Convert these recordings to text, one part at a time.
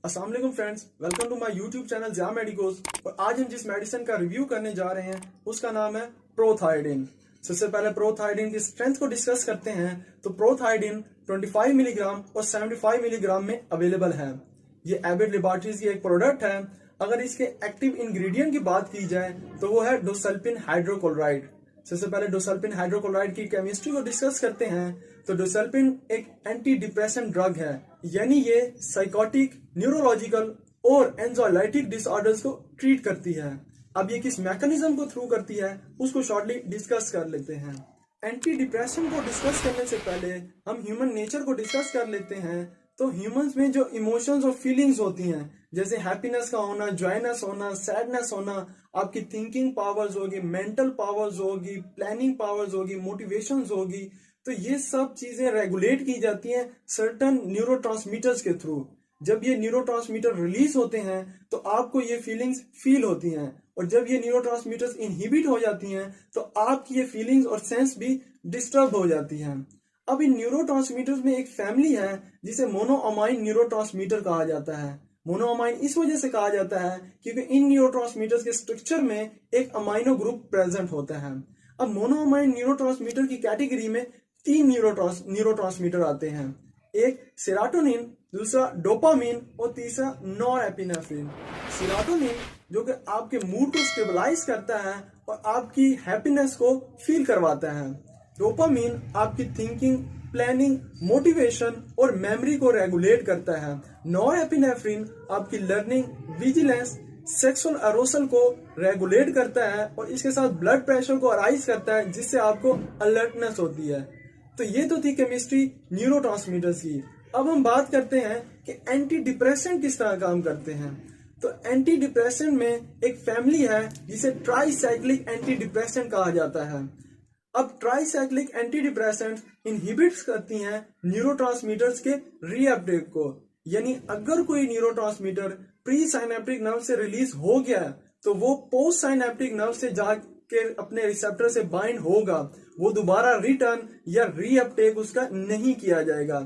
अस्सलाम वालेकुम friends, welcome to my YouTube channel Zia medicos. और आज हम जिस मेडिसिन का रिव्यू करने जा रहे हैं उसका नाम है प्रोथायोडीन। सबसे पहले प्रोथायोडीन की स्ट्रेंथ को डिस्कस करते हैं। तो प्रोथायोडीन 25 मिलीग्राम और 75 मिलीग्राम में अवेलेबल है। ये एबिड लेबोरेटरीज की एक प्रोडक्ट है। अगर इसके एक्टिव इंग्रेडिएंट की बात की जाए तो वो है डोसल्फिन हाइड्रोक्लोराइड। सबसे पहले डोसल्फिन हाइड्रोक्लोराइड की केमिस्ट्री को डिस्कस करते हैं। तो डोसल्फिन एक एंटी डिप्रेसेंट ड्रग है, यानी ये साइकोटिक, न्यूरोलॉजिकल और एंजाइटी डिसऑर्डर्स को ट्रीट करती है। अब ये किस मैकेनिज्म को थ्रू करती है उसको शॉर्टली डिस्कस कर लेते हैं। एंटी डिप्रेशन को डिस्कस करने से पहले हम ह्यूमन नेचर को डिस्कस कर लेते हैं। तो ह्यूमंस में जो इमोशंस और फीलिंग्स होती हैं, जैसे हैप्पीनेस का होना, जॉयनेस होना, सैडनेस होना, आपकी थिंकिंग पावर्स होगी, मेंटल पावर्स होगी, प्लानिंग पावर्स होगी, मोटिवेशंस होगी, तो ये सब चीजें रेगुलेट की जाती हैं सर्टन न्यूरोट्रांसमीटर्स के थ्रू। जब ये न्यूरोट्रांसमीटर रिलीज होते हैं तो आपको ये फीलिंग्स फील होती हैं, और जब ये न्यूरोट्रांसमीटर्स इनहिबिट हो जाती हैं तो आपकी ये फीलिंग्स और सेंस भी डिस्टर्ब हो जाती हैं। अब इन न्यूरोट्रांसमीटर्स में एक फैमिली है जिसे मोनोअमाइन न्यूरोट्रांसमीटर कहा जाता है। मोनोअमाइन इस वजह से कहा जाता है क्योंकि इन न्यूरोट्रांसमीटर्स के स्ट्रक्चर में एक अमाइनो ग्रुप प्रेजेंट होता है। अब मोनोअमाइन न्यूरोट्रांसमीटर की कैटेगरी में तीन न्यूरोट्रांसमीटर आते हैं। एक सेरोटोनिन, दूसरा डोपामिन और तीसरा नॉरएपिनेफ्रिन। सेरोटोनिन जो कि आपके मूड को स्टेबलाइज करता है और आपकी हैप्पीनेस को फील करवाता है। डोपामिन आपकी थिंकिंग, प्लानिंग, मोटिवेशन और मेमोरी को रेगुलेट करता है। नॉरएपिनेफ्रिन आपकी लर्निंग, विजिलेंस, सेक्सुअल अरोसल को रेगुलेट करता है और इसके साथ ब्लड प्रेशर को राइज करता है, जिससे आपको अलर्टनेस होती है। तो ये तो थी केमिस्ट्री न्यूरोट्रांसमीटर्स की। अब हम बात करते हैं कि एंटी डिप्रेसेंट किस तरह काम करते हैं। तो एंटी डिप्रेसेंट में एक फैमिली है जिसे ट्राइसाइक्लिक एंटी डिप्रेसेंट कहा जाता है। अब ट्राइसाइक्लिक एंटी डिप्रेसेंट इनहिबिट्स करती हैं न्यूरोट्रांसमीटर्स के रीअपटेक को, यानी अगर कोई न्यूरोट्रांसमीटर प्री साइनेप्टिक नर्व से रिलीज हो गया तो वो पोस्ट साइनेप्टिक नर्व से जाके अपने रिसेप्टर से बाइंड होगा, वो दोबारा रिटर्न या रीअपटेक उसका नहीं किया जाएगा।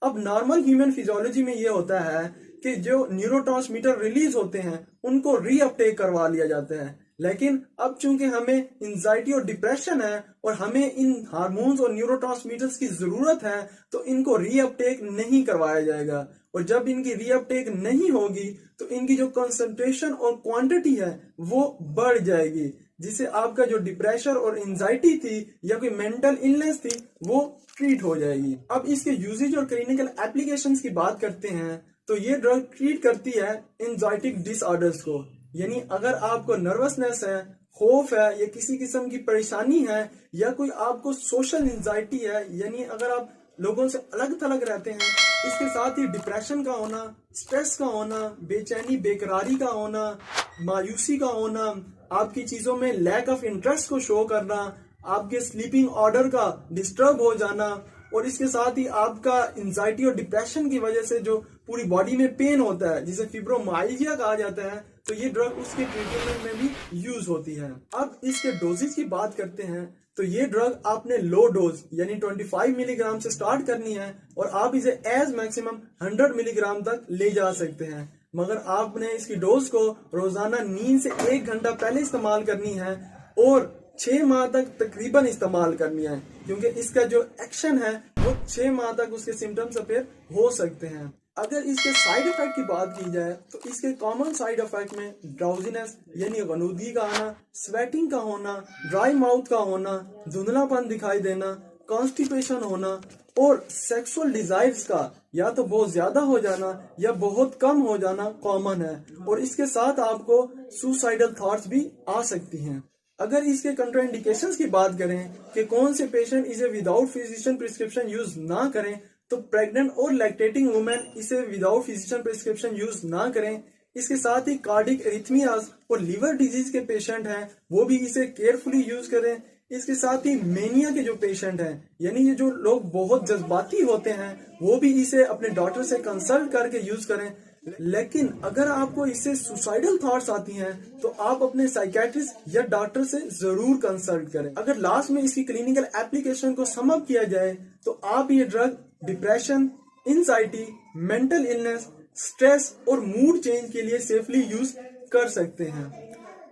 अब नॉर्मल ह्यूमन फिजियोलॉजी में ये होता है कि जो न्यूरोट्रांसमीटर रिलीज होते हैं उनको रीअपटेक करवा लिया जाता है, लेकिन अब चूंकि हमें एंजाइटी और डिप्रेशन है और हमें इन हार्मोन्स और न्यूरोट्रांसमीटर्स की जरूरत है, तो इनको रीअपटेक नहीं करवाया जाएगा। और जब इनकी रीअपटेक नहीं होगी तो इनकी जो कंसंट्रेशन और क्वांटिटी है वो बढ़ जाएगी, जिससे आपका जो डिप्रेशन और एंजाइटी थी या कोई मेंटल इलनेस थी वो ट्रीट हो जाएगी। अब इसके यूजेज और क्लिनिकल एप्लीकेशंस की बात करते हैं। तो ये ड्रग ट्रीट करती है एंजाइटिक डिसऑर्डर्स को, यानी अगर आपको नर्वसनेस है, खौफ है या किसी किस्म की परेशानी है या कोई आपको सोशल एंजाइटी है, यानी अगर आप लोगों से अलग थलग रहते हैं, इसके साथ ही डिप्रेशन का होना, स्ट्रेस का होना, बेचैनी बेकरारी का होना, मायूसी का होना, आपकी चीजों में लैक ऑफ इंटरेस्ट को शो करना, आपके स्लीपिंग ऑर्डर का डिस्टर्ब हो जाना, और इसके साथ ही आपका एंजाइटी और डिप्रेशन की वजह से जो पूरी बॉडी में पेन होता है जिसे फिब्रोमाइल्जिया कहा जाता है, तो ये ड्रग उसके ट्रीटमेंट में भी यूज होती है। अब इसके डोजेज की बात करते हैं। तो ये ड्रग आपने लो डोज यानी 25 मिलीग्राम से स्टार्ट करनी है और आप इसे एज मैक्सिमम 100 मिलीग्राम तक ले जा सकते हैं, मगर आपने इसकी डोज को रोजाना नींद से 1 घंटा पहले इस्तेमाल करनी है और 6 माह तक तकरीबन इस्तेमाल करनी है, क्योंकि इसका जो एक्शन है वो 6 माह तक उसके सिम्टम्स अपीयर हो सकते हैं। अगर इसके साइड इफेक्ट की बात की जाए तो इसके कॉमन साइड इफेक्ट में ड्राउजीनेस यानी गनूदगी का आना, स्वेटिंग का होना, ड्राई माउथ का होना, धुंधलापन दिखाई देना, कॉन्स्टिपेशन होना और सेक्सुअल डिजायर्स का या तो बहुत ज्यादा हो जाना या बहुत कम हो जाना कॉमन है, और इसके साथ आपको सुसाइडल थॉट्स भी आ सकती हैं। अगर इसके कंट्राइंडिकेशंस की बात करें कि कौन से पेशेंट इसे विदाउट फिजिशियन प्रिस्क्रिप्शन यूज ना करें, तो प्रेग्नेंट और लैक्टेटिंग वुमेन इसे विदाउट फिजिशियन प्रिस्क्रिप्शन यूज ना करें। इसके साथ ही कार्डिक एरिथमियास और लीवर डिजीज के पेशेंट हैं वो भी इसे केयरफुली यूज करें। इसके साथ ही मेनिया के जो पेशेंट हैं, यानी ये जो लोग बहुत जज्बाती होते हैं, वो भी इसे अपने डॉक्टर से कंसल्ट करके यूज करें। लेकिन अगर आपको इससे सुसाइडल थॉट्स आती हैं तो आप अपने साइकेट्रिस्ट या डॉक्टर से जरूर कंसल्ट करें। अगर लास्ट में इसकी क्लिनिकल एप्लीकेशन को सम अप किया जाए तो आप ये drug depression, anxiety, mental illness, stress और मूड चेंज के लिए सेफली यूज कर सकते हैं।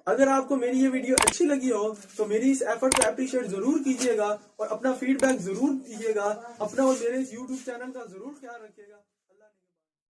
अगर आपको मेरी ये वीडियो अच्छी लगी हो तो मेरी इस एफर्ट को अप्रिशिएट जरूर कीजिएगा और अपना फीडबैक जरूर दीजिएगा। अपना और मेरे इस यूट्यूब चैनल का जरूर ख्याल रखिएगा।